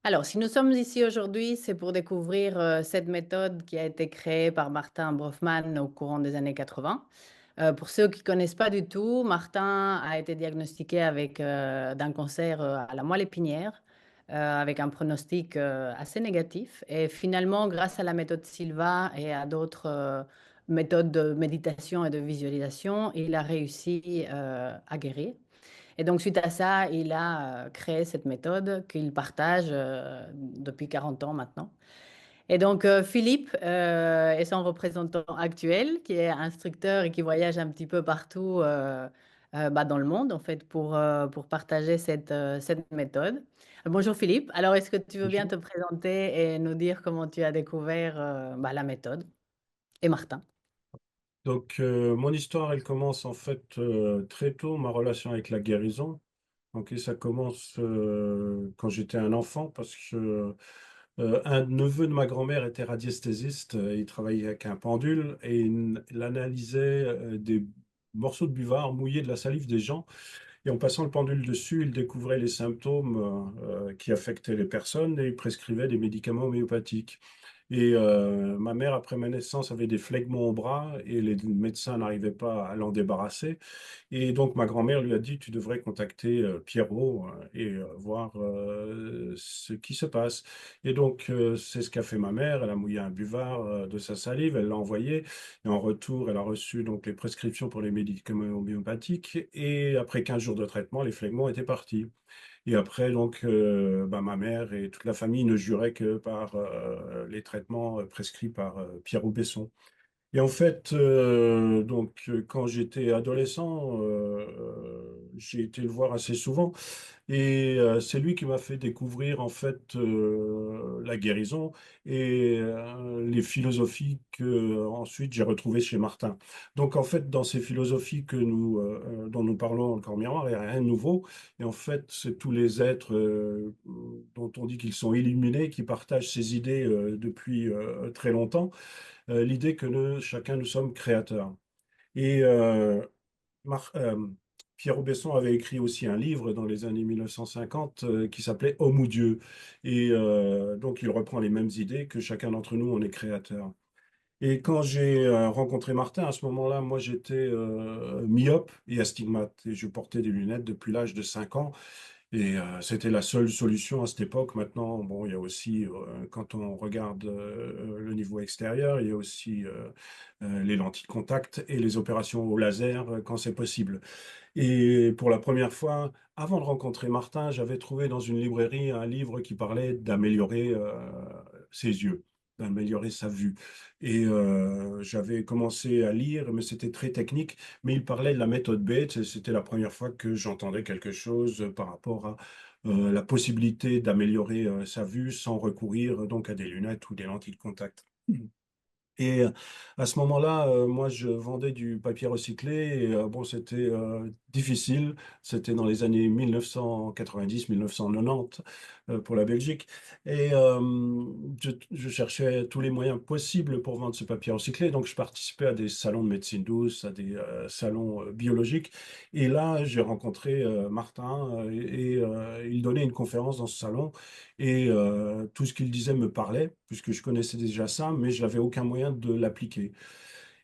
Alors, si nous sommes ici aujourd'hui, c'est pour découvrir cette méthode qui a été créée par Martin Brofman au courant des années 80. Pour ceux qui ne connaissent pas du tout, Martin a été diagnostiqué avec d'un cancer à la moelle épinière, avec un pronostic assez négatif. Et finalement, grâce à la méthode Silva et à d'autres méthodes de méditation et de visualisation, il a réussi à guérir. Et donc, suite à ça, il a créé cette méthode qu'il partage depuis 40 ans maintenant. Et donc, Philippe est son représentant actuel, qui est instructeur et qui voyage un petit peu partout dans le monde, en fait, pour partager cette méthode. Bonjour Philippe. Alors, est-ce que tu veux bien te présenter et nous dire comment tu as découvert la méthode? Et Martin. Donc, mon histoire, elle commence en fait très tôt, ma relation avec la guérison. Donc, et ça commence quand j'étais un enfant, parce que un neveu de ma grand-mère était radiesthésiste. Il travaillait avec un pendule et il analysait des morceaux de buvard mouillés de la salive des gens. Et en passant le pendule dessus, il découvrait les symptômes qui affectaient les personnes et il prescrivait des médicaments homéopathiques. Et ma mère, après ma naissance, avait des phlegmons au bras et les médecins n'arrivaient pas à l'en débarrasser. Et donc ma grand-mère lui a dit, tu devrais contacter Pierrot et voir ce qui se passe. Et donc c'est ce qu'a fait ma mère. Elle a mouillé un buvard de sa salive, elle l'a envoyé. Et en retour, elle a reçu donc les prescriptions pour les médicaments homéopathiques. Et après 15 jours de traitement, les phlegmons étaient partis. Et après, donc, ma mère et toute la famille ne juraient que par les traitements prescrits par Pierre Besson. Et en fait, quand j'étais adolescent, j'ai été le voir assez souvent. Et c'est lui qui m'a fait découvrir en fait la guérison et les philosophies que ensuite j'ai retrouvées chez Martin. Donc en fait, dans ces philosophies dont nous parlons encore miroir, il n'y a rien de nouveau. Et en fait, c'est tous les êtres dont on dit qu'ils sont illuminés, qui partagent ces idées depuis très longtemps. L'idée que chacun nous sommes créateurs. Et Mar- euh, Pierre Besson avait écrit aussi un livre dans les années 1950 qui s'appelait Homme ou Dieu. Et donc il reprend les mêmes idées que chacun d'entre nous, on est créateur. Et quand j'ai rencontré Martin, à ce moment-là, moi j'étais myope et astigmate. Et je portais des lunettes depuis l'âge de 5 ans. Et c'était la seule solution à cette époque. Maintenant, bon, il y a aussi, quand on regarde le niveau extérieur, il y a aussi les lentilles de contact et les opérations au laser quand c'est possible. Et pour la première fois, avant de rencontrer Martin, j'avais trouvé dans une librairie un livre qui parlait d'améliorer ses yeux, d'améliorer sa vue. Et j'avais commencé à lire, mais c'était très technique. Mais il parlait de la méthode Bates, et c'était la première fois que j'entendais quelque chose par rapport à la possibilité d'améliorer sa vue sans recourir donc à des lunettes ou des lentilles de contact. Et à ce moment-là, moi, je vendais du papier recyclé et bon, c'était difficile. C'était dans les années 1990-1990 pour la Belgique. Et je cherchais tous les moyens possibles pour vendre ce papier recyclé. Donc, je participais à des salons de médecine douce, à des salons biologiques. Et là, j'ai rencontré Martin il donnait une conférence dans ce salon. Et tout ce qu'il disait me parlait, puisque je connaissais déjà ça, mais je n'avais aucun moyen de l'appliquer.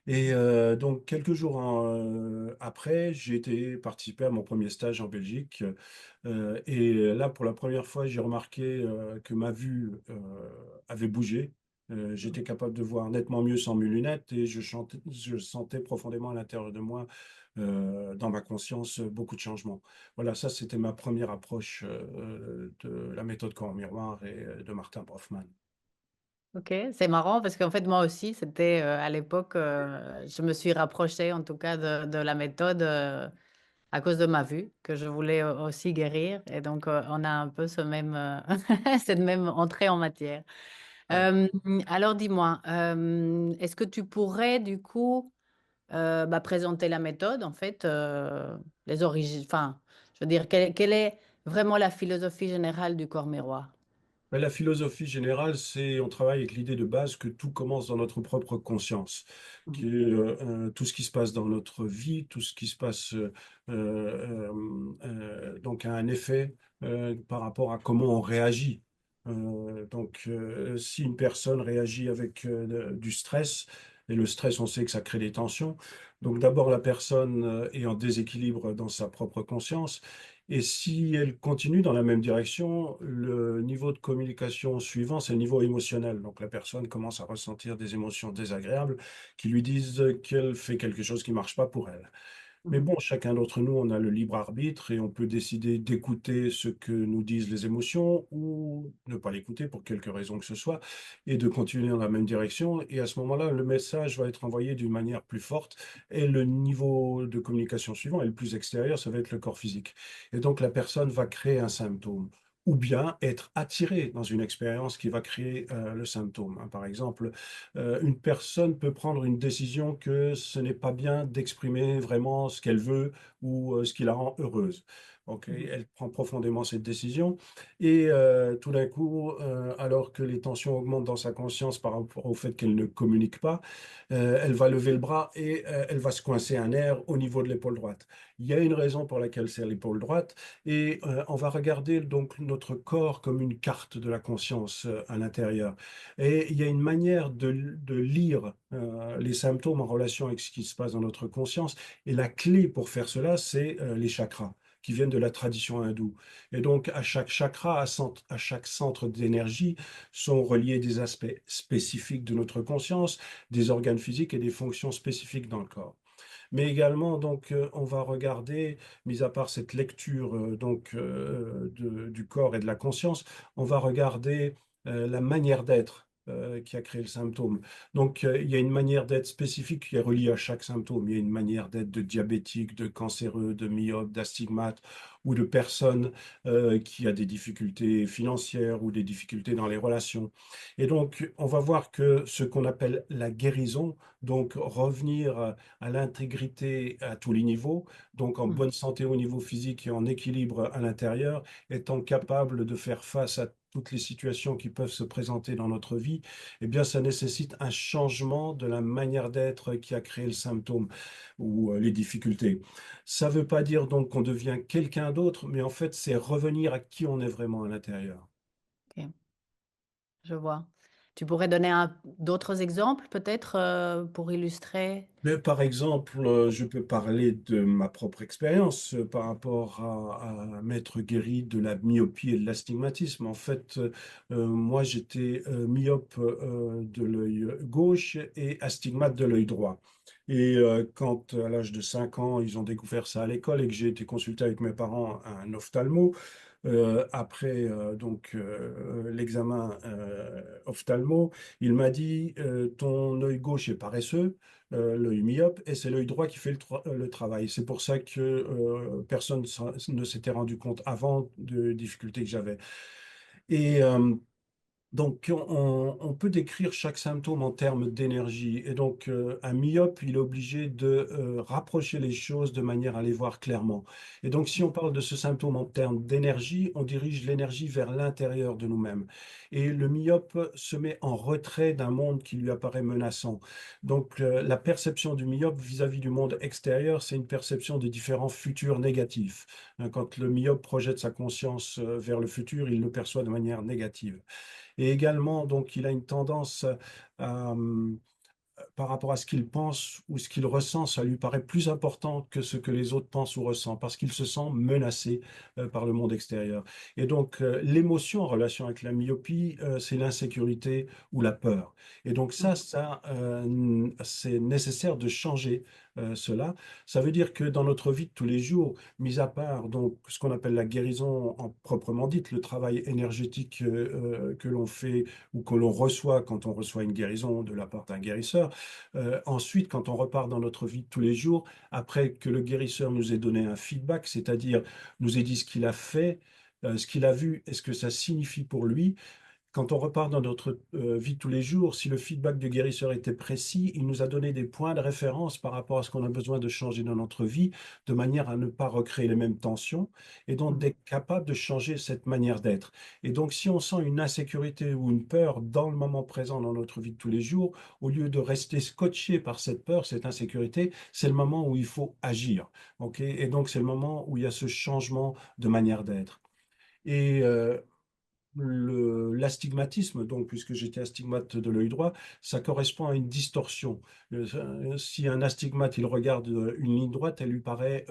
Et donc, quelques jours après, j'ai été participer à mon premier stage en Belgique. Et là, pour la première fois, j'ai remarqué que ma vue avait bougé. J'étais capable de voir nettement mieux sans mes lunettes et je sentais profondément à l'intérieur de moi, dans ma conscience, beaucoup de changements. Voilà, ça, c'était ma première approche de la méthode corps miroir et de Martin Brofman. Ok, c'est marrant parce qu'en fait, moi aussi, c'était à l'époque, je me suis rapprochée en tout cas de la méthode à cause de ma vue, que je voulais aussi guérir. Et donc, on a un peu ce même, cette même entrée en matière. Ouais. Euh, alors, dis-moi, est-ce que tu pourrais du coup présenter la méthode, en fait, les origines, enfin, je veux dire, quelle est vraiment la philosophie générale du corps miroir? Mais la philosophie générale, c'est on travaille avec l'idée de base que tout commence dans notre propre conscience, que tout ce qui se passe dans notre vie, tout ce qui se passe donc a un effet par rapport à comment on réagit. Si une personne réagit avec du stress, et le stress, on sait que ça crée des tensions, donc d'abord la personne est en déséquilibre dans sa propre conscience, et si elle continue dans la même direction, le niveau de communication suivant, c'est le niveau émotionnel. Donc la personne commence à ressentir des émotions désagréables qui lui disent qu'elle fait quelque chose qui ne marche pas pour elle. Mais Mhm. bon, chacun d'entre nous, on a le libre arbitre et on peut décider d'écouter ce que nous disent les émotions ou ne pas l'écouter pour quelque raison que ce soit et de continuer dans la même direction. Et à ce moment-là, le message va être envoyé d'une manière plus forte et le niveau de communication suivant est le plus extérieur, ça va être le corps physique. Et donc, la personne va créer un symptôme ou bien être attirée dans une expérience qui va créer le symptôme, hein. Par exemple, une personne peut prendre une décision que ce n'est pas bien d'exprimer vraiment ce qu'elle veut ou ce qui la rend heureuse. Ok, Mhm. elle prend profondément cette décision et tout d'un coup, alors que les tensions augmentent dans sa conscience par rapport au fait qu'elle ne communique pas, elle va lever le bras et elle va se coincer un nerf au niveau de l'épaule droite. Il y a une raison pour laquelle c'est l'épaule droite et on va regarder donc notre corps comme une carte de la conscience à l'intérieur. Et il y a une manière de lire les symptômes en relation avec ce qui se passe dans notre conscience. Et la clé pour faire cela, c'est les chakras qui viennent de la tradition hindoue. Et donc, à chaque chakra, à chaque centre d'énergie, sont reliés des aspects spécifiques de notre conscience, des organes physiques et des fonctions spécifiques dans le corps. Mais également, donc, on va regarder, mis à part cette lecture du corps et de la conscience, on va regarder la manière d'être qui a créé le symptôme. Donc, il y a une manière d'être spécifique qui est reliée à chaque symptôme. Il y a une manière d'être de diabétique, de cancéreux, de myope, d'astigmate ou de personne qui a des difficultés financières ou des difficultés dans les relations. Et donc, on va voir que ce qu'on appelle la guérison, donc revenir à l'intégrité à tous les niveaux, donc en Mhm. bonne santé au niveau physique et en équilibre à l'intérieur, étant capable de faire face à toutes les situations qui peuvent se présenter dans notre vie, eh bien, ça nécessite un changement de la manière d'être qui a créé le symptôme ou les difficultés. Ça ne veut pas dire donc qu'on devient quelqu'un d'autre, mais en fait, c'est revenir à qui on est vraiment à l'intérieur. Ok, je vois. Tu pourrais donner d'autres exemples peut-être pour illustrer? Mais par exemple, je peux parler de ma propre expérience par rapport à m'être guéri de la myopie et de l'astigmatisme. En fait, moi, j'étais myope de l'œil gauche et astigmate de l'œil droit. Et quand, à l'âge de 5 ans, ils ont découvert ça à l'école et que j'ai été consulté avec mes parents à un ophtalmo, après l'examen ophtalmo, il m'a dit ton œil gauche est paresseux, l'œil myope, et c'est l'œil droit qui fait le travail. C'est pour ça que personne ne s'était rendu compte avant de difficultés que j'avais. Et donc, on peut décrire chaque symptôme en termes d'énergie. Et donc, un myope, il est obligé de rapprocher les choses de manière à les voir clairement. Et donc, si on parle de ce symptôme en termes d'énergie, on dirige l'énergie vers l'intérieur de nous-mêmes. Et le myope se met en retrait d'un monde qui lui apparaît menaçant. Donc, la perception du myope vis-à-vis du monde extérieur, c'est une perception des différents futurs négatifs. Hein, quand le myope projette sa conscience vers le futur, il le perçoit de manière négative. Et également, donc, il a une tendance à, par rapport à ce qu'il pense ou ce qu'il ressent, ça lui paraît plus important que ce que les autres pensent ou ressentent, parce qu'il se sent menacé par le monde extérieur. Et donc, l'émotion en relation avec la myopie, c'est l'insécurité ou la peur. Et donc c'est nécessaire de changer cela. Ça veut dire que dans notre vie de tous les jours, mis à part donc ce qu'on appelle la guérison en proprement dite, le travail énergétique que l'on fait ou que l'on reçoit quand on reçoit une guérison de la part d'un guérisseur. Ensuite, quand on repart dans notre vie de tous les jours, après que le guérisseur nous ait donné un feedback, c'est-à-dire nous ait dit ce qu'il a fait, ce qu'il a vu et ce que ça signifie pour lui, quand on repart dans notre vie de tous les jours, si le feedback du guérisseur était précis, il nous a donné des points de référence par rapport à ce qu'on a besoin de changer dans notre vie, de manière à ne pas recréer les mêmes tensions, et donc Mhm. d'être capable de changer cette manière d'être. Et donc, si on sent une insécurité ou une peur dans le moment présent dans notre vie de tous les jours, au lieu de rester scotché par cette peur, cette insécurité, c'est le moment où il faut agir. Ok. Et donc, c'est le moment où il y a ce changement de manière d'être. Et l'astigmatisme, donc, puisque j'étais astigmate de l'œil droit, ça correspond à une distorsion. Si un astigmate, il regarde une ligne droite, elle lui paraît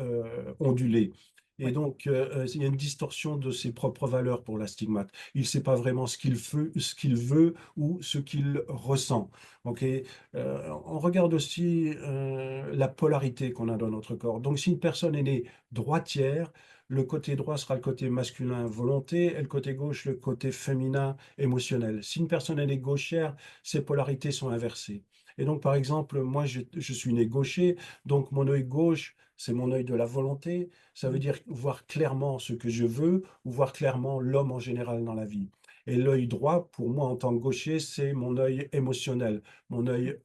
ondulée. Et Oui. donc, il y a une distorsion de ses propres valeurs pour l'astigmate. Il ne sait pas vraiment ce qu'il veut ou ce qu'il ressent. Ok. On regarde aussi la polarité qu'on a dans notre corps. Donc, si une personne est née droitière, le côté droit sera le côté masculin volonté et le côté gauche le côté féminin émotionnel. Si une personne elle est gauchère, ces polarités sont inversées. Et donc, par exemple, moi, je suis né gaucher, donc mon œil gauche, c'est mon œil de la volonté. Ça veut Mhm. dire voir clairement ce que je veux ou voir clairement l'homme en général dans la vie. Et l'œil droit, pour moi, en tant que gaucher, c'est mon œil émotionnel. Mon œil,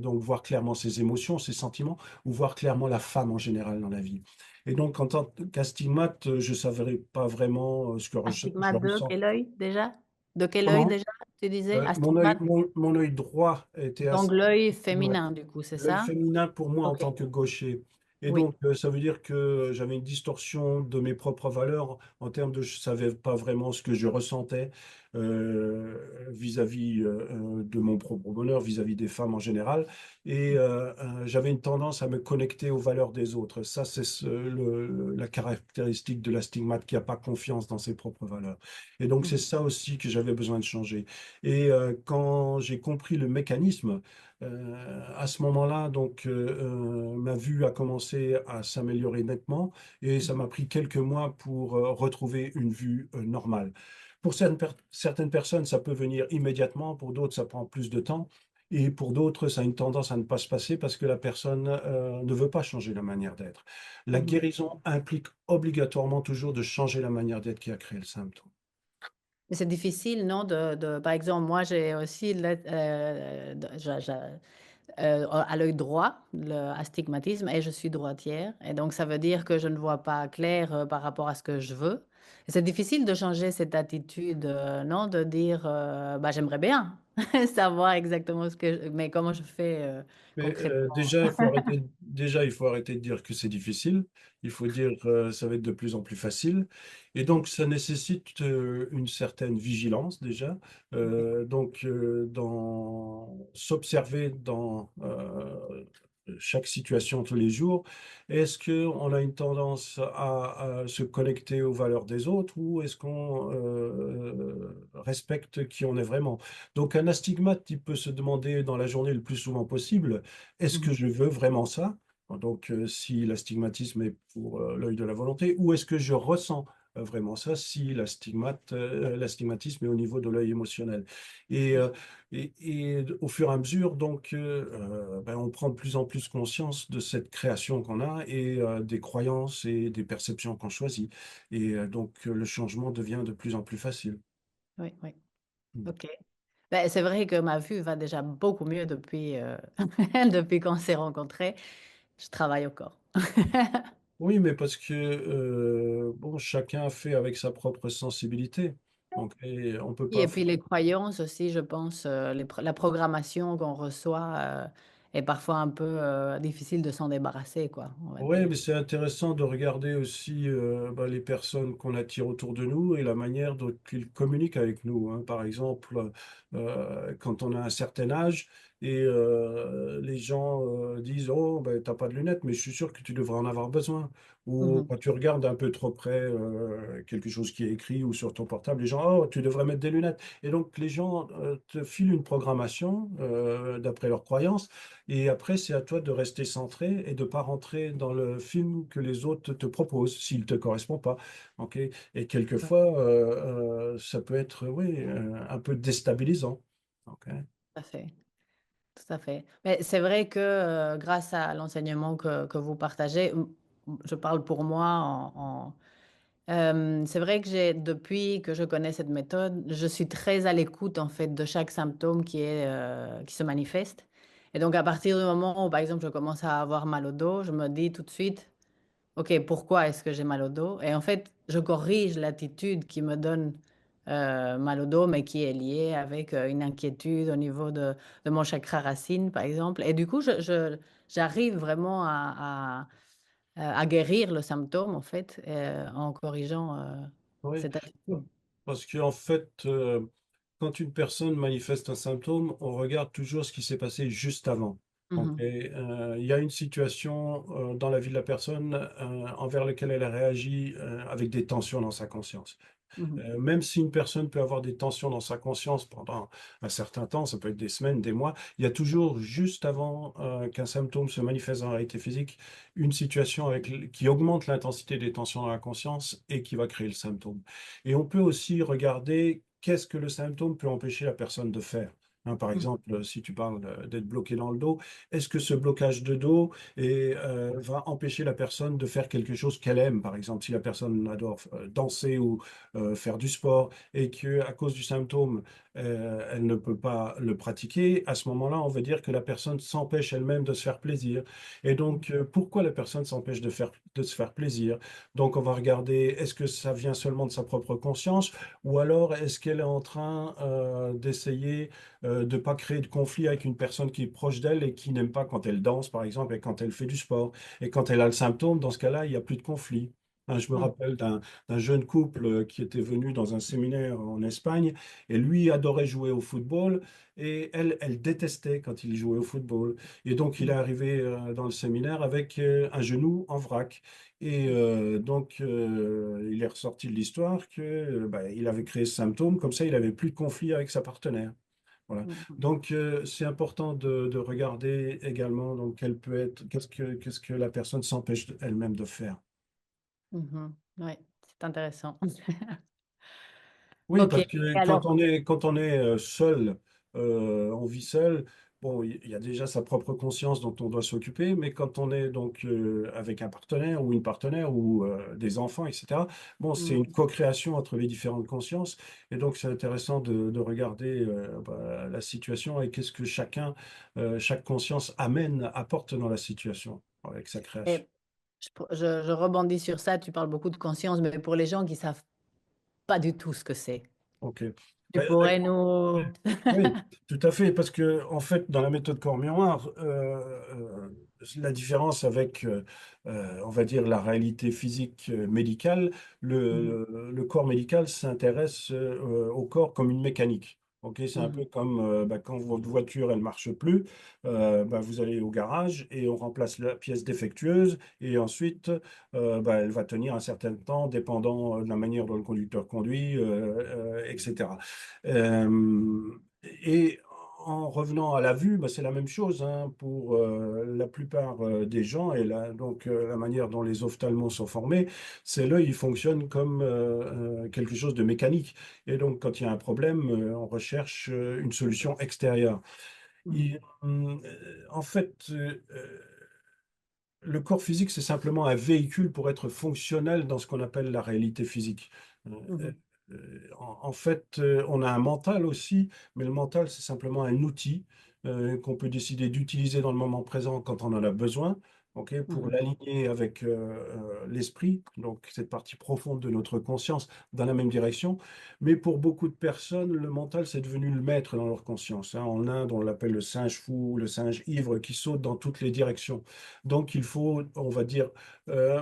donc voir clairement ses émotions, ses sentiments, ou voir clairement la femme en général dans la vie. Et donc, en tant qu'astigmate, je ne savais pas vraiment ce que je Astigmate de ressens. quel œil déjà? De quel œil Comment? déjà, tu disais? Mon œil, Astigmate. mon œil droit était Donc assez. l'œil Ouais. féminin, du coup, c'est L'œil ça? féminin pour moi en Ok. tant que gaucher. Et Oui. donc, ça veut dire que j'avais une distorsion de mes propres valeurs en termes de je savais pas vraiment ce que je ressentais vis-à-vis de mon propre bonheur, vis-à-vis des femmes en général. Et j'avais une tendance à me connecter aux valeurs des autres. Ça, c'est la caractéristique de l'astigmate qui n'a pas confiance dans ses propres valeurs. Et donc, c'est Mhm. ça aussi que j'avais besoin de changer. Et quand j'ai compris le mécanisme, à ce moment-là, donc, ma vue a commencé à s'améliorer nettement et ça Mhm. m'a pris quelques mois pour retrouver une vue normale. Pour certaines personnes, ça peut venir immédiatement, pour d'autres, ça prend plus de temps et pour d'autres, ça a une tendance à ne pas se passer parce que la personne ne veut pas changer la manière d'être. La Mhm. guérison implique obligatoirement toujours de changer la manière d'être qui a créé le symptôme. Mais c'est difficile, non? Par exemple, moi, j'ai aussi à l'œil droit, le astigmatisme, et je suis droitière. Et donc, ça veut dire que je ne vois pas clair par rapport à ce que je veux. Et c'est difficile de changer cette attitude, non? De dire, bah, j'aimerais bien savoir exactement mais comment je fais Mais concrètement? déjà, il faut arrêter de dire que c'est difficile. Il faut dire ça va être de plus en plus facile. Et donc, ça nécessite une certaine vigilance déjà. Ok. Donc, dans s'observer dans chaque situation tous les jours. Est-ce qu'on a une tendance à se connecter aux valeurs des autres ou est-ce qu'on respecte qui on est vraiment? Donc, un astigmate, il peut se demander dans la journée le plus souvent possible, est-ce que Mhm. je veux vraiment ça? Donc, si l'astigmatisme est pour l'œil de la volonté, ou est-ce que je ressens vraiment ça si l'astigmatisme est au niveau de l'œil émotionnel? Et, euh, et au fur et à mesure, donc, ben, on prend de plus en plus conscience de cette création qu'on a et des croyances et des perceptions qu'on choisit. Et donc, le changement devient de plus en plus facile. Oui, oui. Mm. OK. Ben, c'est vrai que ma vue va déjà beaucoup mieux depuis, depuis qu'on s'est rencontrés. Je travaille encore. Oui, mais parce que bon, chacun fait avec sa propre sensibilité. Donc, et on peut Et pas. puis les croyances aussi, je pense, la programmation qu'on reçoit est parfois un peu difficile de s'en débarrasser, quoi, on va Oui, mais dire. c'est intéressant de regarder aussi bah, les personnes qu'on attire autour de nous et la manière dont ils communiquent avec nous, hein. Par exemple, quand on a un certain âge et les gens disent, oh, ben, t'as pas de lunettes, mais je suis sûr que tu devrais en avoir besoin. Ou Mhm. quand tu regardes un peu trop près quelque chose qui est écrit ou sur ton portable, les gens, oh, tu devrais mettre des lunettes. Et donc, les gens te filent une programmation d'après leurs croyances. Et après, c'est à toi de rester centré et de ne pas rentrer dans le film que les autres te proposent s'il ne te correspond pas. Ok. Et Ouais, quelquefois, ça peut être, oui, un peu déstabilisant. Ok. tout à fait. Tout à fait. Mais c'est vrai que grâce à l'enseignement que vous partagez, je parle pour moi c'est vrai que depuis que je connais cette méthode, je suis très à l'écoute en fait de chaque symptôme qui se manifeste. Et donc à partir du moment où, par exemple, je commence à avoir mal au dos, je me dis tout de suite, OK, pourquoi est-ce que j'ai mal au dos? Et en fait, je corrige l'attitude qui me donne mal au dos, mais qui est liée avec une inquiétude au niveau de mon chakra racine, par exemple. Et du coup, j'arrive vraiment à guérir le symptôme, en fait, en corrigeant Oui. cette attitude. parce qu'en fait, quand une personne manifeste un symptôme, on regarde toujours ce qui s'est passé juste avant. Donc, Mhm, il y a une situation dans la vie de la personne envers laquelle elle a réagi avec des tensions dans sa conscience. mhm, Même si une personne peut avoir des tensions dans sa conscience pendant un certain temps, ça peut être des semaines, des mois, il y a toujours, juste avant qu'un symptôme se manifeste dans la réalité physique, une situation qui augmente l'intensité des tensions dans la conscience et qui va créer le symptôme. Et on peut aussi regarder qu'est-ce que le symptôme peut empêcher la personne de faire. Hein, par mhm, exemple, si tu parles d'être bloqué dans le dos, est-ce que ce blocage de dos va empêcher la personne de faire quelque chose qu'elle aime? Par exemple, si la personne adore danser ou faire du sport et que à cause du symptôme, elle ne peut pas le pratiquer, à ce moment-là, on veut dire que la personne s'empêche elle-même de se faire plaisir. Et donc, pourquoi la personne s'empêche de se faire plaisir? Donc, on va regarder, est-ce que ça vient seulement de sa propre conscience ou alors est-ce qu'elle est en train d'essayer de ne pas créer de conflit avec une personne qui est proche d'elle et qui n'aime pas quand elle danse, par exemple, et quand elle fait du sport. Et quand elle a le symptôme, dans ce cas-là, il n'y a plus de conflit. Hein, je me mhm, rappelle d'un jeune couple qui était venu dans un séminaire en Espagne et lui adorait jouer au football et elle détestait quand il jouait au football. Et donc il est mhm, arrivé dans le séminaire avec un genou en vrac. Et donc il est ressorti de l'histoire que bah, il avait créé ce symptôme, comme ça il avait plus de conflit avec sa partenaire. Voilà. mhm, Donc, c'est important de regarder également donc, quel peut être, qu'est-ce que la personne s'empêche elle-même de faire. mhm. Ouais, c'est intéressant. Oui, Ok, parce et que alors, quand on est seul, on vit seul, bon, il y a déjà sa propre conscience dont on doit s'occuper, mais quand on est donc avec un partenaire ou une partenaire ou des enfants, etc., bon, c'est une mhm, co-création entre les différentes consciences, et donc c'est intéressant de regarder bah, la situation et qu'est-ce que chaque conscience apporte dans la situation avec sa création. et je rebondis sur ça, tu parles beaucoup de conscience, mais pour les gens qui savent pas du tout ce que c'est, Ok. tu pourrais nous... Oui, tout à fait, parce que en fait, dans la méthode corps miroir, la différence avec, on va dire, la réalité physique médicale, Mhm, le corps médical s'intéresse au corps comme une mécanique. Ok, c'est un peu mhm, comme bah, quand votre voiture elle marche plus, bah, vous allez au garage et on remplace la pièce défectueuse et ensuite bah, elle va tenir un certain temps dépendant de la manière dont le conducteur conduit, etc. Euh, et en revenant à la vue, bah, c'est la même chose hein, pour la plupart des gens. Et donc, la manière dont les ophtalmos sont formés, c'est l'œil, il fonctionne comme quelque chose de mécanique. Et donc, quand il y a un problème, on recherche une solution extérieure. mhm, En fait, le corps physique, c'est simplement un véhicule pour être fonctionnel dans ce qu'on appelle la réalité physique. Euh, mhm, en fait, on a un mental aussi, mais le mental, c'est simplement un outil qu'on peut décider d'utiliser dans le moment présent quand on en a besoin, ok, pour mhm, l'aligner avec l'esprit, donc cette partie profonde de notre conscience dans la même direction. Mais pour beaucoup de personnes, le mental, c'est devenu le maître dans leur conscience. Hein. En Inde, on l'appelle le singe fou, le singe ivre qui saute dans toutes les directions. Donc, il faut, on va dire,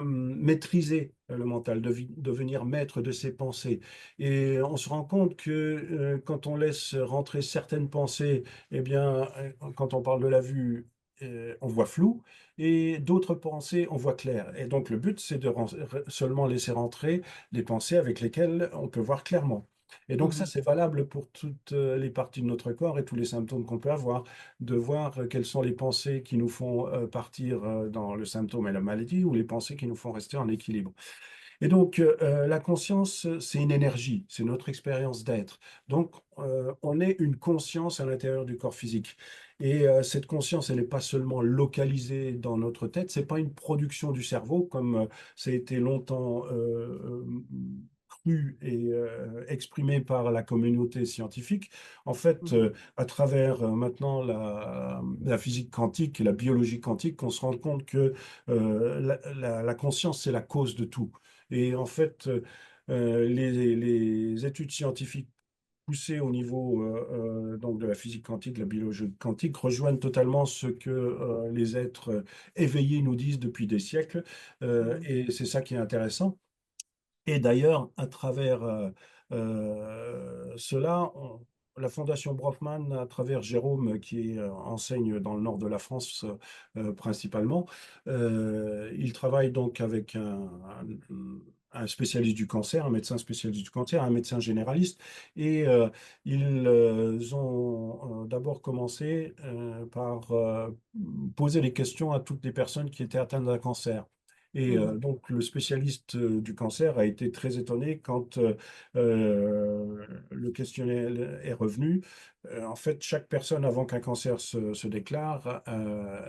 maîtriser le mental, devenir maître de ses pensées. Et on se rend compte que quand on laisse rentrer certaines pensées, eh bien, quand on parle de la vue, on voit flou, et d'autres pensées, on voit clair. Et donc, le but, c'est de seulement laisser rentrer les pensées avec lesquelles on peut voir clairement. Et donc ça, mhm, c'est valable pour toutes les parties de notre corps et tous les symptômes qu'on peut avoir, de voir quelles sont les pensées qui nous font partir dans le symptôme et la maladie ou les pensées qui nous font rester en équilibre. Et donc, la conscience, c'est une énergie, c'est notre expérience d'être. Donc, on est une conscience à l'intérieur du corps physique. Et cette conscience, elle n'est pas seulement localisée dans notre tête, c'est pas une production du cerveau, comme ça a été longtemps cru et exprimé par la communauté scientifique. En fait, mhm, à travers maintenant la physique quantique et la biologie quantique, on se rend compte que la conscience, c'est la cause de tout. Et en fait, les études scientifiques poussées au niveau donc de la physique quantique, de la biologie quantique, rejoignent totalement ce que les êtres éveillés nous disent depuis des siècles. mhm, Et c'est ça qui est intéressant. Et d'ailleurs, à travers Cela, la Fondation Bronfman, à travers Jérôme, qui enseigne dans le nord de la France principalement, il travaille donc avec un spécialiste du cancer, un médecin spécialiste du cancer, un médecin généraliste, et ils ont d'abord commencé par poser les questions à toutes les personnes qui étaient atteintes d'un cancer. Et Mhm. donc, le spécialiste du cancer a été très étonné quand le questionnaire est revenu. En fait, chaque personne, avant qu'un cancer se déclare,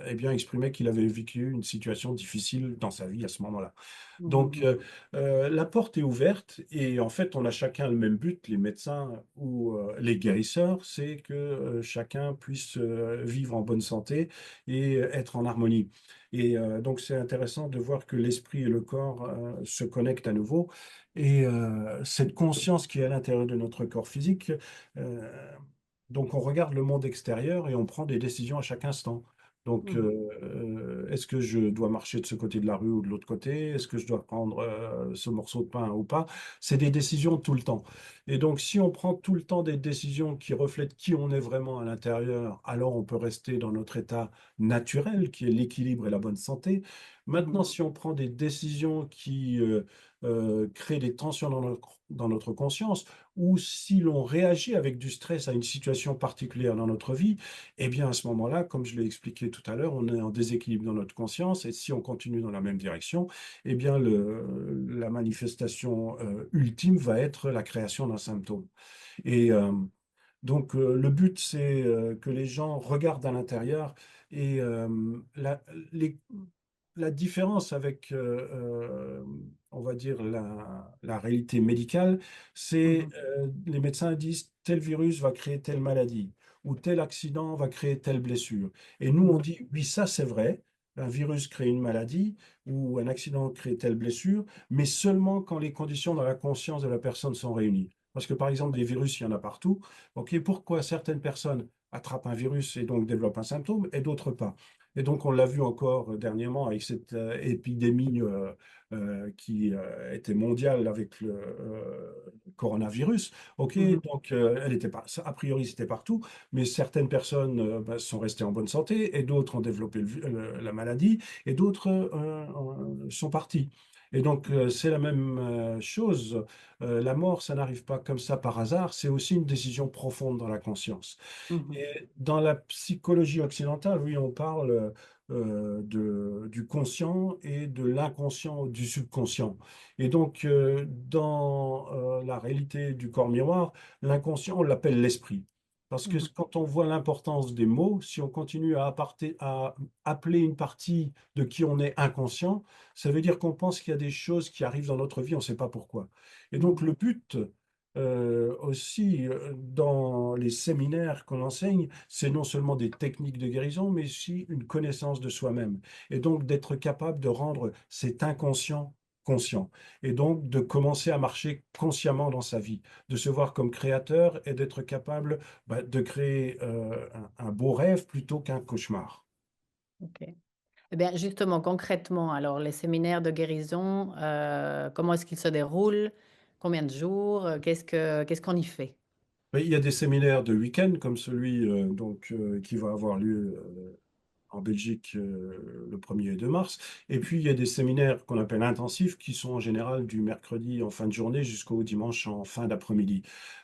eh bien, exprimait qu'il avait vécu une situation difficile dans sa vie à ce moment-là. Donc, Mhm. la porte est ouverte et en fait, on a chacun le même but, les médecins ou les guérisseurs, c'est que chacun puisse vivre en bonne santé et être en harmonie. Et donc, c'est intéressant de voir que l'esprit et le corps se connectent à nouveau. Et cette conscience qui est à l'intérieur de notre corps physique, euh, donc on regarde le monde extérieur et on prend des décisions à chaque instant. Donc, Mhm. est-ce que je dois marcher de ce côté de la rue ou de l'autre côté? Est-ce que je dois prendre ce morceau de pain ou pas? C'est des décisions tout le temps. Et donc, si on prend tout le temps des décisions qui reflètent qui on est vraiment à l'intérieur, alors on peut rester dans notre état naturel, qui est l'équilibre et la bonne santé. Maintenant, Mhm. si on prend des décisions qui créent des tensions dans notre conscience, ou si l'on réagit avec du stress à une situation particulière dans notre vie, eh bien, à ce moment-là, comme je l'ai expliqué tout à l'heure, on est en déséquilibre dans notre conscience et si on continue dans la même direction, eh bien, la manifestation ultime va être la création d'un symptôme. Et donc, le but, c'est que les gens regardent à l'intérieur et les, la différence avec, on va dire, la réalité médicale, c'est Mhm. les médecins disent tel virus va créer telle maladie ou tel accident va créer telle blessure. Et nous, on Mhm. dit oui, ça c'est vrai, un virus crée une maladie ou un accident crée telle blessure, mais seulement quand les conditions dans la conscience de la personne sont réunies. Parce que par exemple, des virus, il y en a partout. Ok, pourquoi certaines personnes attrapent un virus et donc développent un symptôme et d'autres pas? Et donc, on l'a vu encore dernièrement avec cette épidémie qui était mondiale avec le coronavirus. OK, Mhm. donc elle était pas, a priori, c'était partout, mais certaines personnes bah, sont restées en bonne santé et d'autres ont développé la maladie et d'autres sont partis. Et donc, c'est la même chose. La mort, ça n'arrive pas comme ça par hasard, c'est aussi une décision profonde dans la conscience. Mhm. Et dans la psychologie occidentale, oui, on parle du conscient et de l'inconscient, du subconscient. Et donc, dans la réalité du corps miroir, l'inconscient, on l'appelle l'esprit. Parce que Mhm. quand on voit l'importance des mots, si on continue à appeler une partie de qui on est inconscient, ça veut dire qu'on pense qu'il y a des choses qui arrivent dans notre vie, on ne sait pas pourquoi. Et donc, Mhm. le but aussi dans les séminaires qu'on enseigne, c'est non seulement des techniques de guérison, mais aussi une connaissance de soi-même. Et donc d'être capable de rendre cet inconscient conscient. Et donc de commencer à marcher consciemment dans sa vie, de se voir comme créateur et d'être capable bah, de créer un beau rêve plutôt qu'un cauchemar. Ok. Eh bien, justement, concrètement, alors les séminaires de guérison, comment est-ce qu'ils se déroulent? Combien de jours? Qu'est-ce qu'on y fait? Mais il y a des séminaires de week-end comme celui qui va avoir lieu en Belgique le 1er et 2 mars. Et puis, il y a des séminaires qu'on appelle intensifs qui sont en général du mercredi en fin de journée jusqu'au dimanche en fin d'après-midi.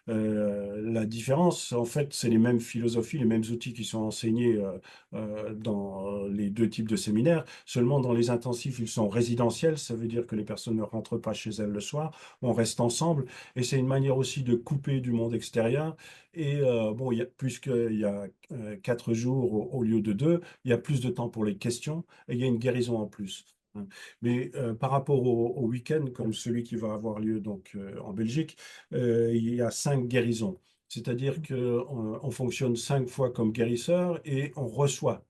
La différence, en fait, c'est les mêmes philosophies, les mêmes outils qui sont enseignés dans les deux types de séminaires. Seulement, dans les intensifs, ils sont résidentiels. Ça veut dire que les personnes ne rentrent pas chez elles le soir. On reste ensemble. Et c'est une manière aussi de couper du monde extérieur. Et bon, puisqu'il y a 4 jours au lieu de 2, il y a plus de temps pour les questions et il y a une guérison en plus. Hein. Mais par rapport au week-end, comme celui qui va avoir lieu donc en Belgique, il y a 5 guérisons. C'est-à-dire qu'on fonctionne 5 fois comme guérisseur et on reçoit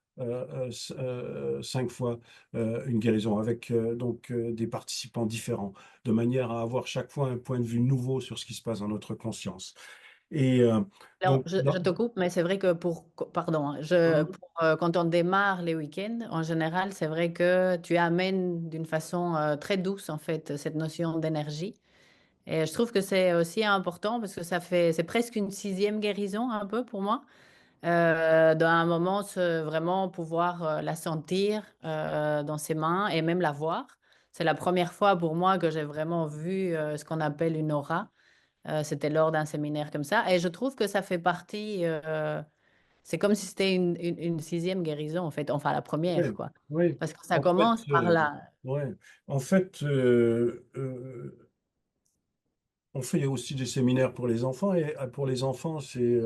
5 fois une guérison avec des participants différents, de manière à avoir chaque fois un point de vue nouveau sur ce qui se passe dans notre conscience. Et Alors, donc, je te coupe, mais c'est vrai que pardon, hein, quand on démarre les week-ends, en général, c'est vrai que tu amènes d'une façon très douce, en fait, cette notion d'énergie. Et je trouve que c'est aussi important parce que c'est presque une sixième guérison un peu pour moi. Dans un moment, vraiment pouvoir la sentir dans ses mains et même la voir. C'est la première fois pour moi que j'ai vraiment vu ce qu'on appelle une aura. C'était lors d'un séminaire comme ça. Et je trouve que ça fait partie, c'est comme si c'était une sixième guérison, en fait, enfin la Oui, première, quoi. oui. Parce que ça En fait, commence par là. ouais. En fait, on fait aussi des séminaires pour les enfants et pour les enfants, c'est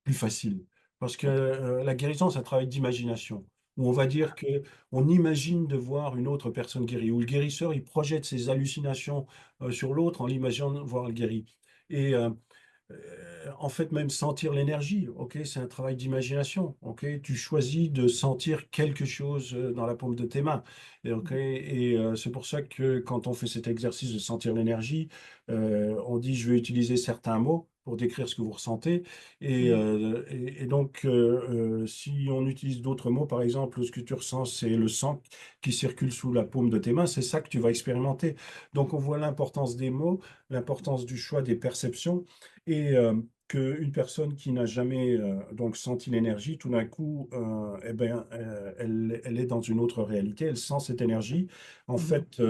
plus facile. Parce que Ok. la guérison, c'est un travail d'imagination. Où on va dire que on imagine de voir une autre personne guérie. Où le guérisseur, il projette ses hallucinations sur l'autre en l'imaginant voir le guéri. Et en fait, même sentir l'énergie, ok, c'est un travail d'imagination, ok. Tu choisis de sentir quelque chose dans la paume de tes mains, et, ok. Et c'est pour ça que quand on fait cet exercice de sentir l'énergie, on dit je vais utiliser certains mots pour décrire ce que vous ressentez, Mhm. et donc si on utilise d'autres mots, par exemple, ce que tu ressens, c'est le sang qui circule sous la paume de tes mains, c'est ça que tu vas expérimenter. Donc on voit l'importance des mots, l'importance du choix des perceptions et qu'une personne qui n'a jamais donc senti l'énergie, tout d'un coup, eh ben, elle est dans une autre réalité, elle sent cette énergie. En Mhm. fait,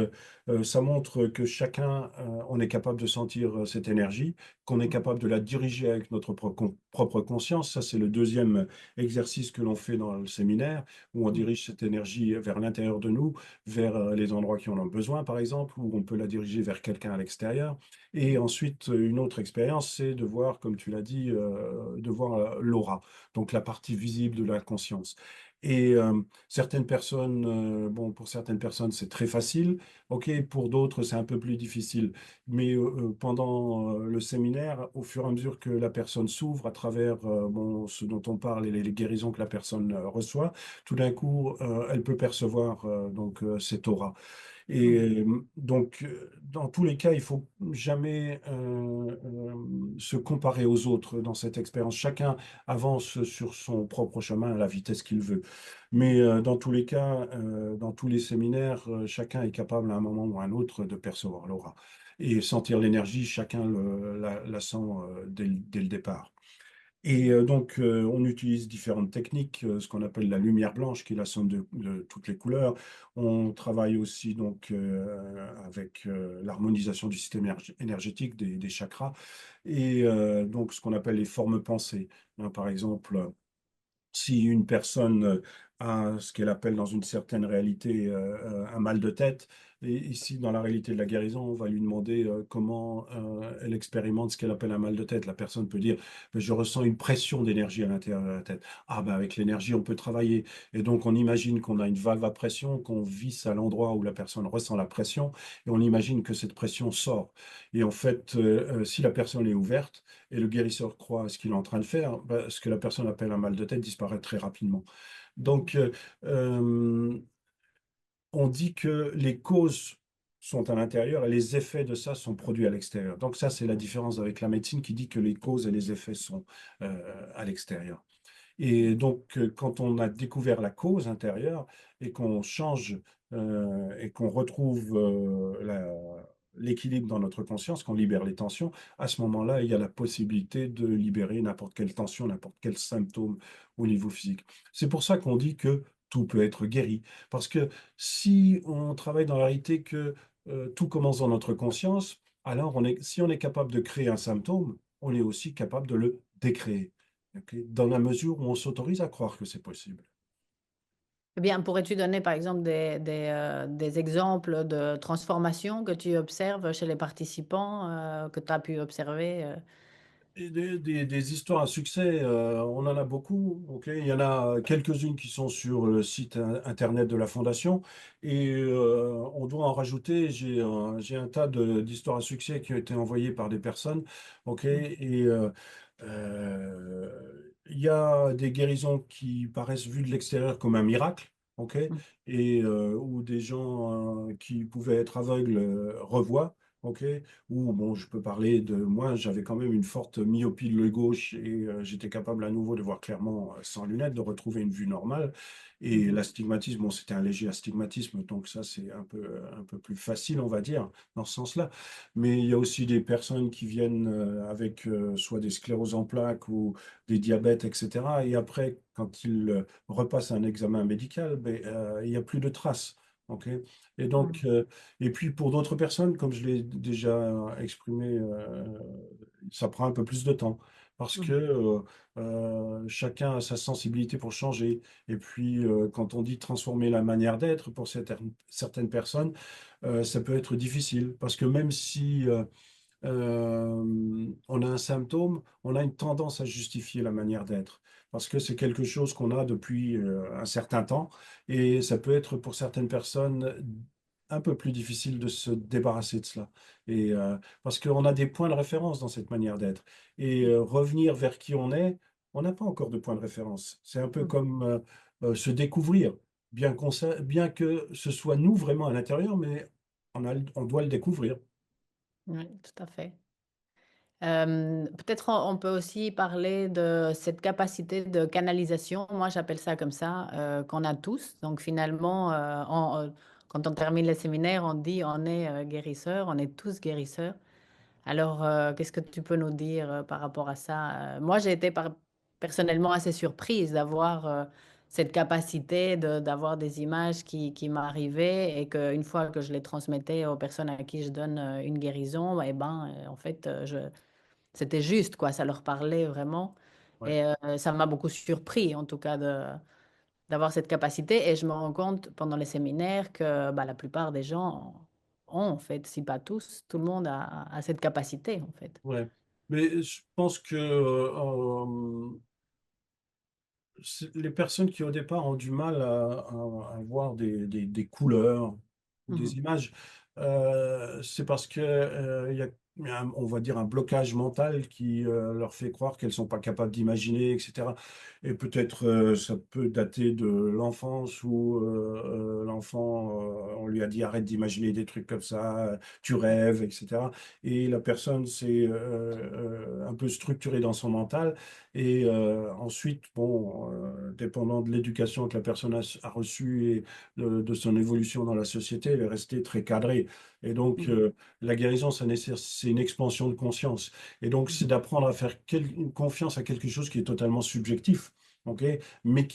ça montre que chacun, on est capable de sentir cette énergie, qu'on est capable de la diriger avec notre propre conscience. Ça, c'est le deuxième exercice que l'on fait dans le séminaire, où on Mhm. dirige cette énergie vers l'intérieur de nous, vers les endroits qui en ont besoin, par exemple, ou on peut la diriger vers quelqu'un à l'extérieur. Et ensuite, une autre expérience, c'est de voir, comme tu l'as dit, de voir l'aura, donc la partie visible de la conscience. Et certaines personnes, bon, pour certaines personnes, c'est très facile. OK, pour d'autres, c'est un peu plus difficile. Mais pendant le séminaire, au fur et à mesure que la personne s'ouvre à travers bon, ce dont on parle et les guérisons que la personne reçoit, tout d'un coup, elle peut percevoir donc cette aura. Et Mhm. donc, dans tous les cas, il faut jamais se comparer aux autres dans cette expérience. Chacun avance sur son propre chemin à la vitesse qu'il veut. Mais dans tous les cas, dans tous les séminaires, chacun est capable à un moment ou à un autre de percevoir l'aura. Et sentir l'énergie, chacun la sent dès le départ. Et donc, on utilise différentes techniques, ce qu'on appelle la lumière blanche, qui est la somme de toutes les couleurs. On travaille aussi donc avec l'harmonisation du système énergétique des chakras et donc ce qu'on appelle les formes pensées. Hein, par exemple, si une personne a ce qu'elle appelle dans une certaine réalité un mal de tête, et ici dans la réalité de la guérison, on va lui demander comment elle expérimente ce qu'elle appelle un mal de tête. La personne peut dire, je ressens une pression d'énergie à l'intérieur de la tête. Ah ben avec l'énergie, on peut travailler. Et donc on imagine qu'on a une valve à pression, qu'on visse à l'endroit où la personne ressent la pression, et on imagine que cette pression sort. Et en fait, si la personne est ouverte, et le guérisseur croit à ce qu'il est en train de faire, bah, ce que la personne appelle un mal de tête disparaît très rapidement. Donc, euh, on dit que les causes sont à l'intérieur et les effets de ça sont produits à l'extérieur. Donc ça, c'est la différence avec la médecine qui dit que les causes et les effets sont à l'extérieur. Et donc, quand on a découvert la cause intérieure et qu'on change et qu'on retrouve l'équilibre dans notre conscience, qu'on libère les tensions, à ce moment-là, il y a la possibilité de libérer n'importe quelle tension, n'importe quel symptôme au niveau physique. C'est pour ça qu'on dit que tout peut être guéri. Parce que si on travaille dans la réalité que tout commence dans notre conscience, alors si on est capable de créer un symptôme, on est aussi capable de le décréer. Ok. Dans la mesure où on s'autorise à croire que c'est possible. Eh bien, pourrais-tu donner par exemple des exemples de transformations que tu observes chez les participants, que tu as pu observer? Et des histoires à succès, on en a beaucoup. Ok. Il y en a quelques-unes qui sont sur le site internet de la Fondation. Et on doit en rajouter. J'ai un tas d'histoires à succès qui ont été envoyées par des personnes. Ok. Mm. Et il y a des guérisons qui paraissent vues de l'extérieur comme un miracle. Ok. Mm. Et où des gens qui pouvaient être aveugles revoient. ok? Ou bon, je peux parler de moi, j'avais quand même une forte myopie de l'œil gauche et j'étais capable à nouveau de voir clairement sans lunettes, de retrouver une vue normale. Et Mhm. l'astigmatisme, bon, c'était un léger astigmatisme, donc ça c'est un peu plus facile, on va dire, dans ce sens-là. Mais il y a aussi des personnes qui viennent avec soit des scléroses en plaques ou des diabètes, etc. Et après, quand ils repassent un examen médical, ben, il n'y a plus de traces. Ok. Et donc, Mhm. et puis pour d'autres personnes, comme je l'ai déjà exprimé, ça prend un peu plus de temps parce que Mhm. chacun a sa sensibilité pour changer. Et puis, quand on dit transformer la manière d'être pour certaines personnes, ça peut être difficile parce que même si on a un symptôme, on a une tendance à justifier la manière d'être, parce que c'est quelque chose qu'on a depuis un certain temps, et ça peut être pour certaines personnes un peu plus difficile de se débarrasser de cela. Et, parce qu'on a des points de référence dans cette manière d'être. Et revenir vers qui on n'a pas encore de point de référence. C'est un peu Mhm. comme se découvrir, bien que ce soit nous vraiment à l'intérieur, mais on doit le découvrir. Oui, tout à fait. Peut-être on peut aussi parler de cette capacité de canalisation, moi j'appelle ça comme ça, qu'on a tous. Donc finalement, quand on termine les séminaires, on dit on est guérisseur, on est tous guérisseurs. Alors, qu'est-ce que tu peux nous dire par rapport à ça? Moi, j'ai été personnellement assez surprise d'avoir cette capacité d'avoir des images qui m'arrivaient et qu'une fois que je les transmettais aux personnes à qui je donne une guérison, eh ben, en fait, c'était juste, quoi. Ça leur parlait vraiment. Ouais. Et ça m'a beaucoup surpris, en tout cas, d'avoir cette capacité. Et je me rends compte pendant les séminaires que bah, la plupart des gens ont, en fait, si pas tous, tout le monde a cette capacité, en fait. Ouais. Mais je pense que les personnes qui au départ ont du mal à voir des couleurs ou des Mhm, images, c'est parce que il y a on va dire un blocage mental qui leur fait croire qu'elles sont pas capables d'imaginer, etc. Et peut-être ça peut dater de l'enfance où l'enfant, on lui a dit arrête d'imaginer des trucs comme ça, tu rêves, etc. Et la personne s'est un peu structurée dans son mental et ensuite, bon, dépendant de l'éducation que la personne a reçue et de son évolution dans la société, elle est restée très cadrée. Et donc, mhm, la guérison, c'est une expansion de conscience. Et donc, c'est mhm, d'apprendre à faire confiance à quelque chose qui est totalement subjectif. OK? Mais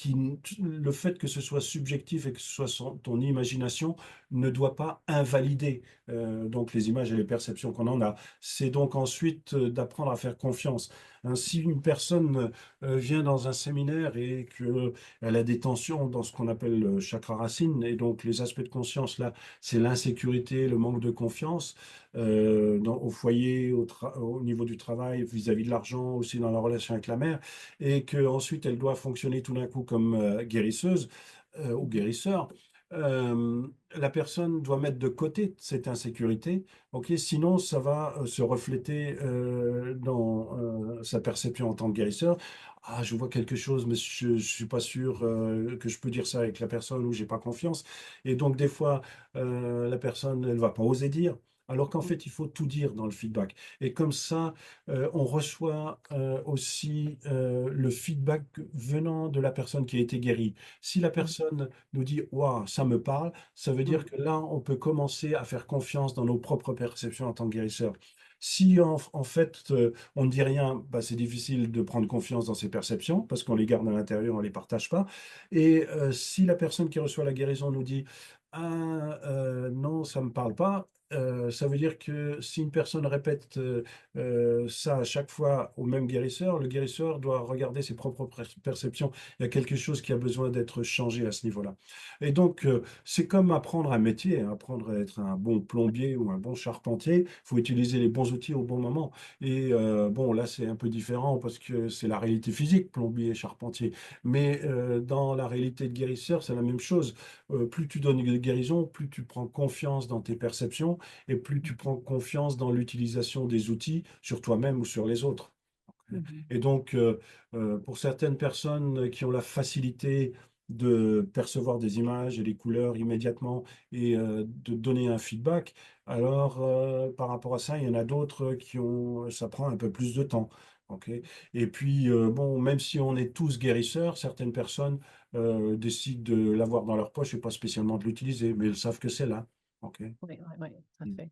le fait que ce soit subjectif et que ce soit ton imagination ne doit pas invalider donc les images et les perceptions qu'on en a. C'est donc ensuite d'apprendre à faire confiance. Si une personne vient dans un séminaire et qu'elle a des tensions dans ce qu'on appelle le chakra racine, et donc les aspects de conscience, là, c'est l'insécurité, le manque de confiance au foyer, au niveau du travail, vis-à-vis de l'argent, aussi dans la relation avec la mère, et qu'ensuite elle doit fonctionner tout d'un coup comme guérisseuse ou mhm, guérisseur. La personne doit mettre de côté cette insécurité. Ok, sinon ça va se refléter dans sa perception en tant que guérisseur. Ah, je vois quelque chose, mais je ne suis pas sûr que je peux dire ça avec la personne ou j'ai pas confiance. Et donc des fois, la personne, elle va pas oser dire. Alors qu'en fait, il faut tout dire dans le feedback. Et comme ça, on reçoit aussi le feedback venant de la personne qui a été guérie. Si la mhm, personne nous dit, waouh, ça me parle, ça veut dire mhm, que là, on peut commencer à faire confiance dans nos propres perceptions en tant que guérisseur. Si en fait, on ne dit rien, bah, c'est difficile de prendre confiance dans ses perceptions parce qu'on les garde à l'intérieur, on ne les partage pas. Et si la personne qui reçoit la guérison nous dit, ah, non, ça ne me parle pas, ça veut dire que si une personne répète ça à chaque fois au même guérisseur, le guérisseur doit regarder ses propres perceptions. Il y a quelque chose qui a besoin d'être changé à ce niveau-là. Et donc, c'est comme apprendre un métier, hein, apprendre à être un bon plombier ou un bon charpentier. Il faut utiliser les bons outils au bon moment. Et bon, là, c'est un peu différent parce que c'est la réalité physique, plombier et charpentier. Mais dans la réalité de guérisseur, c'est la même chose. Plus tu donnes de guérison, plus tu prends confiance dans tes perceptions et plus tu prends confiance dans l'utilisation des outils sur toi-même ou sur les autres. mhm, Et donc, pour certaines personnes qui ont la facilité de percevoir des images et les couleurs immédiatement et de donner un feedback. Alors, par rapport à ça, il y en a d'autres ça prend un peu plus de temps. OK? Et puis, bon, même si on est tous guérisseurs, certaines personnes décident de l'avoir dans leur poche et pas spécialement de l'utiliser, mais elles savent que c'est là. OK? Oui, oui, oui, tout à Mm. fait.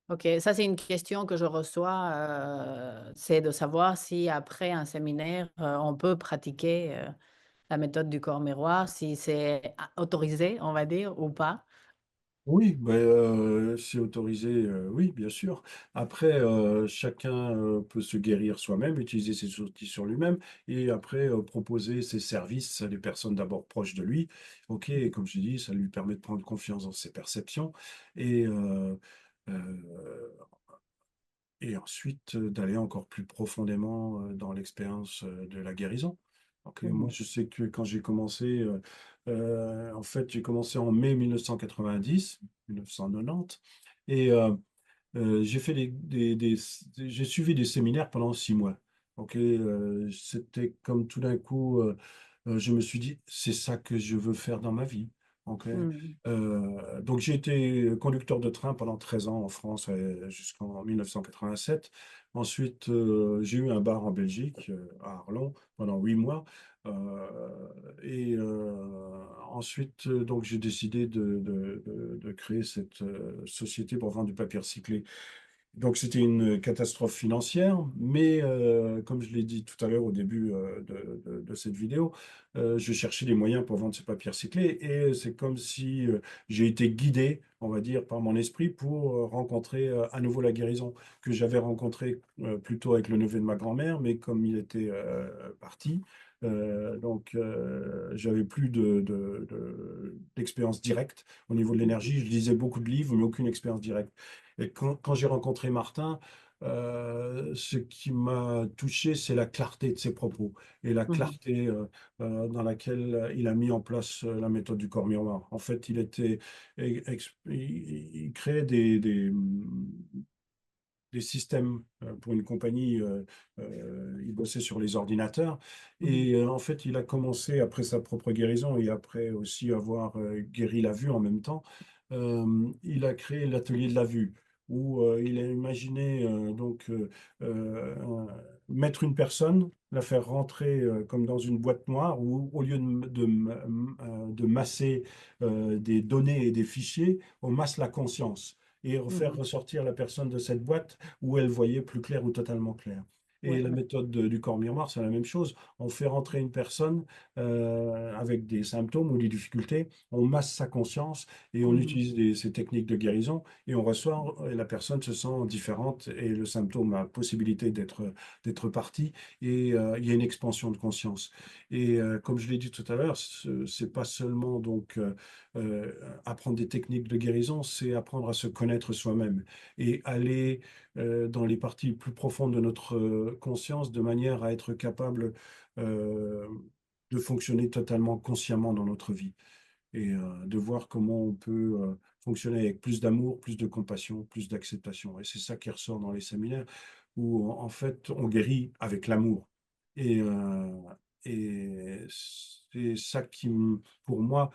OK, ça c'est une question que je reçois, c'est de savoir si après un séminaire, on peut pratiquer la méthode du corps miroir, si c'est autorisé, on va dire, ou pas. Oui, ben, c'est autorisé, oui, bien sûr. Après, chacun peut se guérir soi-même, utiliser ses outils sur lui-même et après proposer ses services à des personnes d'abord proches de lui. OK, et comme je dis, ça lui permet de prendre confiance dans ses perceptions et, euh, et ensuite d'aller encore plus profondément dans l'expérience de la guérison. Donc, moi, Mhm. je sais que quand j'ai commencé, en fait, j'ai commencé en mai 1990, 1990, et j'ai fait j'ai suivi des séminaires pendant 6 mois. Ok, c'était comme tout d'un coup, je me suis dit, c'est ça que je veux faire dans ma vie. Ok, Mhm. donc j'ai été conducteur de train pendant 13 ans en France jusqu'en 1987. Ensuite, j'ai eu un bar en Belgique, à Arlon, pendant 8 mois. Et ensuite, donc j'ai décidé de créer cette société pour vendre du papier recyclé. Donc c'était une catastrophe financière, mais comme je l'ai dit tout à l'heure au début de cette vidéo, je cherchais les moyens pour vendre ce papier recyclé et c'est comme si j'ai été guidé, on va dire, par mon esprit pour rencontrer à nouveau la guérison que j'avais rencontrée plutôt avec le neveu de ma grand-mère, mais comme il était parti, donc j'avais plus d'expérience directe au niveau de l'énergie. Je lisais beaucoup de livres, mais aucune expérience directe. Et quand j'ai rencontré Martin, ce qui m'a touché, c'est la clarté de ses propos et la Mhm. clarté dans laquelle il a mis en place la méthode du corps miroir. En fait, il créait des systèmes pour une compagnie. Il bossait sur les ordinateurs. Mhm. Et en fait, il a commencé, après sa propre guérison et après aussi avoir guéri la vue en même temps, il a créé l'atelier de la vue, où il a imaginé mettre une personne, la faire rentrer comme dans une boîte noire, où au lieu de masser des données et des fichiers, on masse la conscience et faire Mhm. ressortir la personne de cette boîte où elle voyait plus clair ou totalement clair. Et Ouais, la ouais. méthode du corps miroir, c'est la même chose. On fait rentrer une personne avec des symptômes ou des difficultés, on masse sa conscience et on Mhm. utilise ces techniques de guérison et on ressort et la personne se sent différente et le symptôme a possibilité d'être parti et il y a une expansion de conscience. Et comme je l'ai dit tout à l'heure, c'est pas seulement euh, apprendre des techniques de guérison, c'est apprendre à se connaître soi-même et aller dans les parties plus profondes de notre conscience de manière à être capable euh, de fonctionner totalement consciemment dans notre vie et de voir comment on peut fonctionner avec plus d'amour, plus de compassion, plus d'acceptation. Et c'est ça qui ressort dans les séminaires où en fait on guérit avec l'amour. Et, c'est ça pour moi,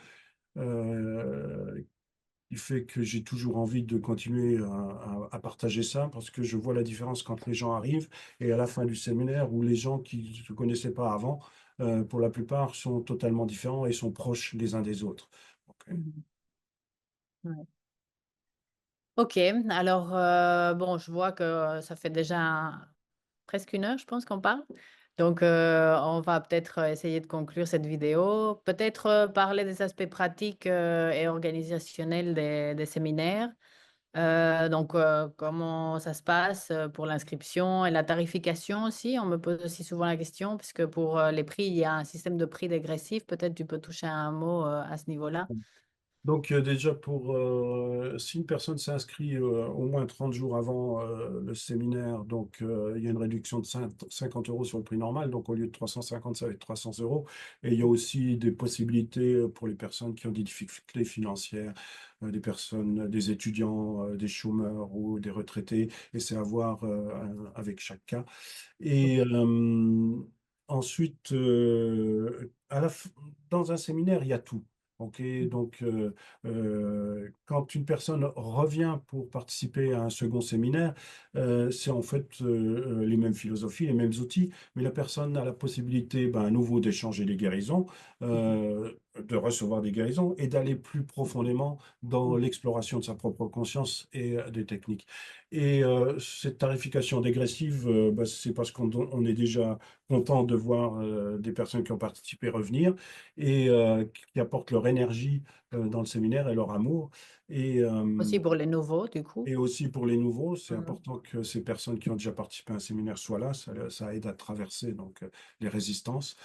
euh, qui fait que j'ai toujours envie de continuer à partager ça parce que je vois la différence quand les gens arrivent et à la fin du séminaire où les gens qui ne se connaissaient pas avant, pour la plupart, sont totalement différents et sont proches les uns des autres. Ok. Mhm. Ouais. OK, alors, bon, je vois que ça fait déjà presque 1 heure, je pense qu'on parle. Donc, on va peut-être essayer de conclure cette vidéo. Peut-être parler des aspects pratiques et organisationnels des séminaires. Donc, comment ça se passe pour l'inscription et la tarification aussi. On me pose aussi souvent la question, puisque pour les prix, il y a un système de prix dégressif. Peut-être tu peux toucher un mot à ce niveau-là. Donc déjà si une personne s'inscrit au moins 30 jours avant le séminaire, donc il y a une réduction de 50 euros sur le prix normal, donc au lieu de 350, ça va être 300 euros. Et il y a aussi des possibilités pour les personnes qui ont des difficultés financières, des personnes, des étudiants, des chômeurs ou des retraités, et c'est à voir avec chaque cas. Et Ensuite, dans un séminaire, il y a tout. Ok, donc, quand une personne revient pour participer à un second séminaire, c'est en fait les mêmes philosophies, les mêmes outils, mais la personne a la possibilité, ben, à nouveau d'échanger des guérisons, de recevoir des guérisons et d'aller plus profondément dans l'exploration de sa propre conscience et des techniques. Et cette tarification dégressive, ben, c'est parce qu'on est déjà content de voir des personnes qui ont participé revenir et qui apportent leur énergie dans le séminaire et leur amour. Et, Aussi pour les nouveaux, du coup. et aussi pour les nouveaux, c'est Mhm. important que ces personnes qui ont déjà participé à un séminaire soient là. Ça aide à traverser donc, les résistances.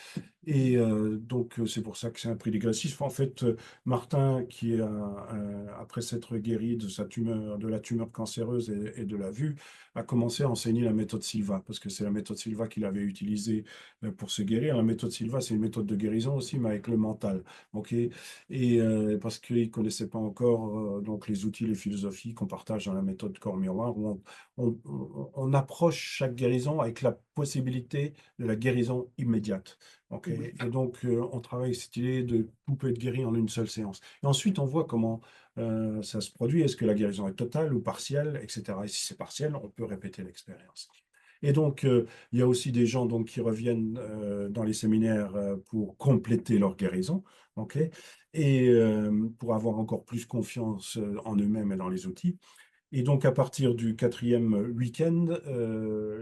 Et donc, c'est pour ça que c'est un prix dégressif. En fait, Martin, après s'être guéri de sa tumeur, de la tumeur cancéreuse et de la vue, a commencé à enseigner la méthode Silva, parce que c'est la méthode Silva qu'il avait utilisée pour se guérir. La méthode Silva, c'est une méthode de guérison aussi, mais avec le mental. OK? Et parce qu'il ne connaissait pas encore donc les outils, les philosophies qu'on partage dans la méthode corps miroir, où on approche chaque guérison avec la possibilité de la guérison immédiate. Ok, Mhm. et donc on travaille cette idée de tout peut être guéri en une seule séance. Et ensuite, on voit comment ça se produit. Est-ce que la guérison est totale ou partielle, etc. Et si c'est partiel, on peut répéter l'expérience. Et donc, il y a aussi des gens donc, qui reviennent dans les séminaires pour compléter leur guérison, ok, et pour avoir encore plus confiance en eux-mêmes et dans les outils. Et donc, à partir du quatrième week-end,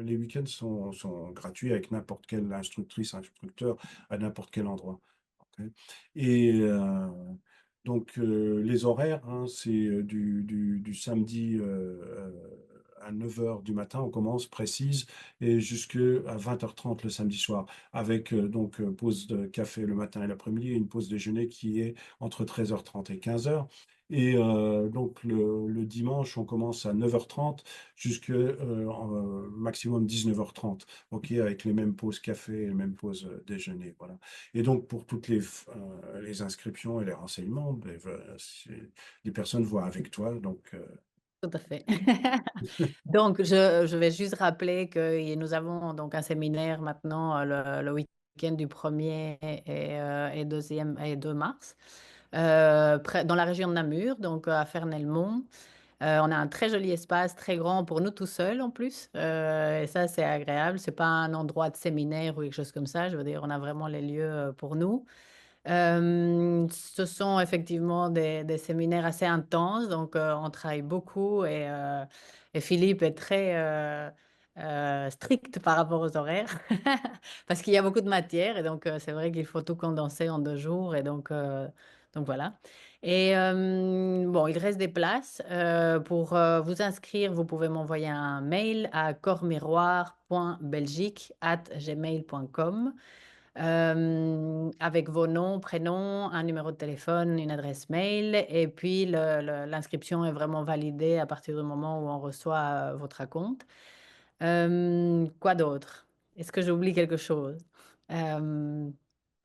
les week-ends sont gratuits avec n'importe quelle instructrice, instructeur à n'importe quel endroit. Ok. Et donc, les horaires, hein, c'est du samedi à 9 heures du matin, on commence précise, et jusqu'à 20h30 le samedi soir, avec donc pause de café le matin et l'après-midi, et une pause déjeuner qui est entre 13h30 et 15h. Et donc le dimanche, on commence à 9h30 jusqu'à maximum 19h30, ok, avec les mêmes pauses café et les mêmes pauses déjeuner. Voilà. Et donc pour toutes les inscriptions et les renseignements, ben, les personnes voient avec toi. Donc, Tout à fait. Donc, je vais juste rappeler que nous avons donc un séminaire maintenant le week-end du 1er et 2e et 2 mars dans la région de Namur, donc à Fernelmont. On a un très joli espace, très grand pour nous tout seuls en plus. Et ça, c'est agréable. C'est pas un endroit de séminaire ou quelque chose comme ça. Je veux dire, on a vraiment les lieux pour nous. Ce sont effectivement des séminaires assez intenses, donc on travaille beaucoup et Philippe est très strict par rapport aux horaires parce qu'il y a beaucoup de matière et donc c'est vrai qu'il faut tout condenser en 2 jours et donc voilà. Et bon, il reste des places. Pour vous inscrire, vous pouvez m'envoyer un mail à corpsmiroir.belgique@gmail.com avec vos noms, prénoms, un numéro de téléphone, une adresse mail. Et puis, l'inscription est vraiment validée à partir du moment où on reçoit votre acompte. Quoi d'autre? Est-ce que j'oublie quelque chose? Euh,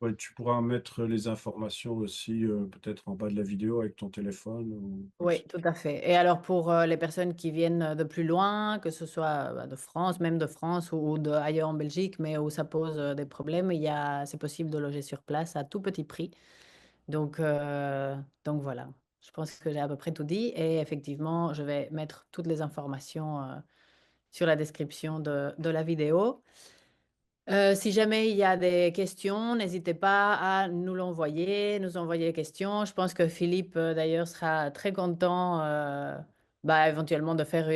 ouais, tu pourras mettre les informations aussi peut-être en bas de la vidéo avec ton téléphone ou quoi que ce oui, tout à fait. Et alors, pour les personnes qui viennent de plus loin, que ce soit de France, même de France ou de ailleurs en Belgique, mais où ça pose des problèmes, c'est possible de loger sur place à tout petit prix. Donc, donc voilà, je pense que j'ai à peu près tout dit et effectivement, je vais mettre toutes les informations sur la description de la vidéo. Si jamais il y a des questions, n'hésitez pas à nous l'envoyer, nous envoyer des questions. Je pense que Philippe, d'ailleurs, sera très content éventuellement de faire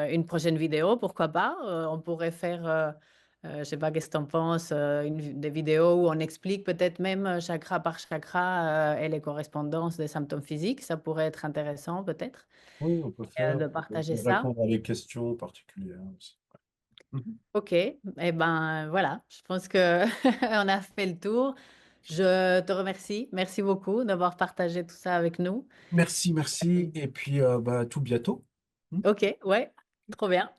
une prochaine vidéo, pourquoi pas. On pourrait faire, je sais pas, qu'est-ce que tu en penses, des vidéos où on explique peut-être même chakra par chakra et les correspondances des symptômes physiques. Ça pourrait être intéressant peut-être Oui, on peut faire de partager pour ça. répondre à des questions particulières aussi. Mhm. Ok, eh ben voilà, je pense que on a fait le tour. Je te remercie. Merci beaucoup d'avoir partagé tout ça avec nous. Merci, merci. Et puis, bah, à tout bientôt. Ok, ouais, trop bien.